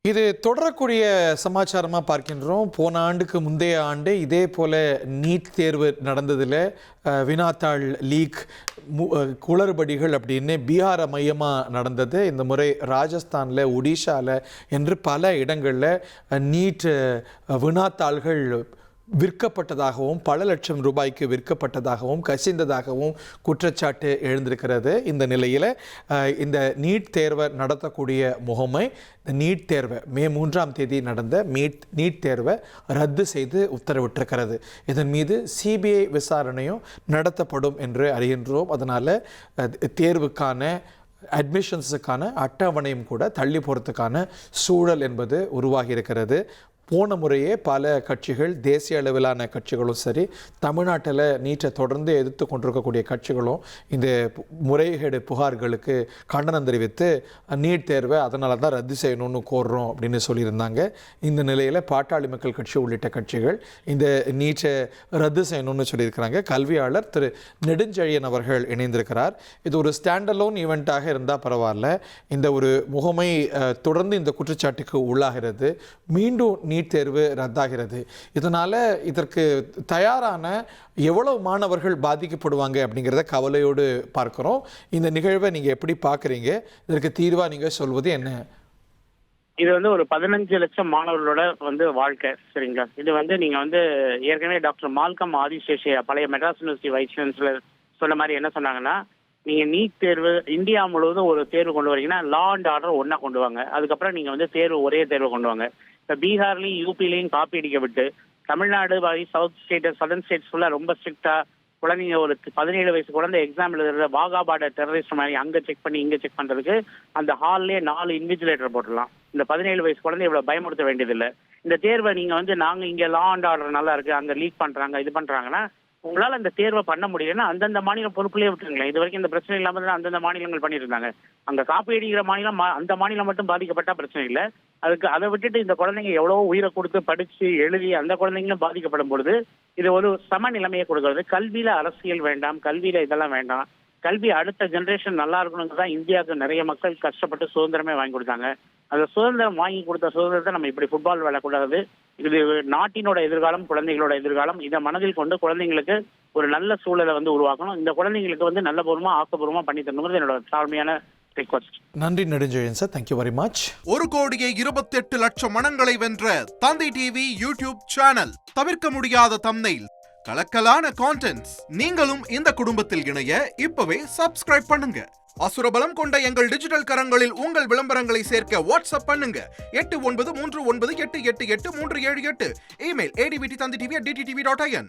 இது தொடரக்கூடிய சமாச்சாரமாக பார்க்கின்றோம். போன ஆண்டுக்கு முந்தைய ஆண்டு இதே போல நீட் தேர்வு நடந்ததில் வினாத்தாள் லீக் குளறுபடிகள் அப்படின்னு பீகாரை மையமாக நடந்தது. இந்த முறை ராஜஸ்தானில், ஒடிஷாவில் என்று பல இடங்களில் நீட் வினாத்தாள்கள் விற்கப்பட்டதாகவும் பல லட்சம் ரூபாய்க்கு விற்கப்பட்டதாகவும் கசிந்ததாகவும் குற்றச்சாட்டு எழுந்திருக்கிறது. இந்த நிலையில் இந்த நீட் தேர்வை நடத்தக்கூடிய முகமை இந்த நீட் தேர்வை மே 3ஆம் தேதி நடந்த நீட் தேர்வை ரத்து செய்து உத்தரவிட்டிருக்கிறது. இதன் மீது சிபிஐ விசாரணையும் நடத்தப்படும் என்று அறிகின்றோம். அதனால் தேர்வுக்கான அட்மிஷன்ஸுக்கான அட்டவணையும் கூட தள்ளி போகிறதுக்கான சூழல் என்பது உருவாகி இருக்கிறது. போன முறையே பல கட்சிகள், தேசிய அளவிலான கட்சிகளும் சரி, தமிழ்நாட்டில் நீட்டை தொடர்ந்து எதிர்த்து கொண்டிருக்கக்கூடிய கட்சிகளும் இந்த முறைகேடு புகார்களுக்கு கண்டனம் தெரிவித்து நீட் தேர்வை அதனால தான் ரத்து செய்யணும்னு கோர்றோம் அப்படின்னு சொல்லியிருந்தாங்க. இந்த நிலையில் பாட்டாளி மக்கள் கட்சி உள்ளிட்ட கட்சிகள் இந்த நீட்டை ரத்து செய்யணும்னு சொல்லியிருக்கிறாங்க. கல்வியாளர் திரு நெடுஞ்செழியன் அவர்கள் இணைந்திருக்கிறார். இது ஒரு ஸ்டாண்டலோன் ஈவெண்ட்டாக இருந்தால் பரவாயில்ல. இந்த ஒரு முகமை தொடர்ந்து இந்த குற்றச்சாட்டுக்கு உள்ளாகிறது. மீண்டும் நீட் தேர்வு ரத்தாகிறது. இதனால் இதற்கு தயாரான எவ்வளவு மாணவர்கள் பாதிக்கப்படுவாங்க அப்படிங்கிறத கவலையோடு பார்க்குறோம். இந்த நிகழ்வை நீங்கள் எப்படி பார்க்குறீங்க? இதற்கு தீர்வாக நீங்கள் சொல்வது என்ன? இது ஒரு 15 லட்சம் மாணவர்களோட வாழ்க்கை, சரிங்களா? இது நீங்க ஏற்கனவே டாக்டர் மால்கம் ஆதிசேஷையா பழைய மெட்ராஸ் யூனிவர்சிட்டி வைஸ் சான்சலர் சொன்ன மாதிரி என்ன சொன்னாங்கன்னா, நீங்க நீட் தேர்வு இந்தியா முழுவதும் ஒரு தேர்வு கொண்டு வரீங்கன்னா லா அண்ட் ஆர்டர் ஒன்னா கொண்டு வாங்க. அதுக்கப்புறம் நீங்க தேர்வு ஒரே தேர்வு கொண்டு வாங்க. இப்போ பீகார்லையும் யூபிலையும் காப்பி அடிக்க விட்டு Tamil Nadu south state southern states ஃபுல்லாக ரொம்ப ஸ்ட்ரிக்டா குழந்தைங்க ஒரு 17 வயசு குழந்தை எக்ஸாம் எழுதுற வாகா பார்டர் டெரரிஸ்ட் மாதிரி அங்கே செக் பண்ணி இங்கே செக் பண்ணுறதுக்கு அந்த ஹால்லேயே 4 இன்விஜிலேட்டர் போட்டுடலாம். இந்த 17 வயசு குழந்தை இவ்வளோ பயமுறுத்த வேண்டியதில்லை. இந்த தேர்வை நீங்கள் நாங்கள் இங்கே லா அண்ட் ஆர்டர் நல்லா இருக்குது, அங்கே லீக் பண்ணுறாங்க, இது பண்ணுறாங்கன்னா உங்களால் அந்த தேர்வை பண்ண முடியலன்னா அந்தந்த மாநிலம் பொறுப்புலேயே விட்டுருங்களேன். இது வரைக்கும் இந்த பிரச்சனை இல்லாமல் தான் அந்தந்த மாநிலங்கள் பண்ணிட்டு இருந்தாங்க. அங்கே காப்பி அடிக்கிற மாநிலம் அந்த மாநிலம் மட்டும் பாதிக்கப்பட்டா பிரச்சனை இல்லை. அதை விட்டுட்டு இந்த குழந்தைங்க எவ்வளவோ உயிரை கொடுத்து படித்து எழுதி அந்த குழந்தைங்களும் பாதிக்கப்படும் பொழுது இது ஒரு சம நிலைமையை கொடுக்கறது. கல்வியில அரசியல் வேண்டாம், கல்வியில இதெல்லாம் வேண்டாம். கல்வி அடுத்த ஜெனரேஷன் நல்லா இருக்கணுங்கிறது தான் இந்தியாவுக்கு நிறைய மக்கள் கஷ்டப்பட்டு சுதந்திரமே வாங்கி கொடுத்தாங்க. அந்த சுதந்திரம் வாங்கி கொடுத்த சுதந்திரத்தை நம்ம இப்படி ஃபுட்பால் விளையாடக்கூடாது. இது நாட்டினோட எதிர்காலம், குழந்தைகளோட எதிர்காலம். இதை மனதில் கொண்டு குழந்தைங்களுக்கு ஒரு நல்ல சூழலை உருவாக்கணும். இந்த குழந்தைங்களுக்கு நல்லபூர்வமா ஆக்கப்பூர்வமா பண்ணி தரணுங்கிறது என்னோட தாழ்மையான ரிக்வெஸ்ட். நன்றி Nedunchezhiyan sir. Thank you very much. 1,28,00,000 மனங்களை வென்ற தந்தை டிவி யூடியூப் சேனல். தவிர்க்க முடியாத தம்ப்நெயில், கலக்கலான கான்டென்ட்ஸ். நீங்களும் இந்த குடும்பத்தில் இணைய இப்பவே சப்ஸ்கிரைப் பண்ணுங்க. அசுரபலம் கொண்ட எங்கள் டிஜிட்டல் கரங்களில் உங்கள் விளம்பரங்களை சேர்க்க வாட்ஸ்அப் பண்ணுங்க. 8939888838. Email advttv@dttv.in.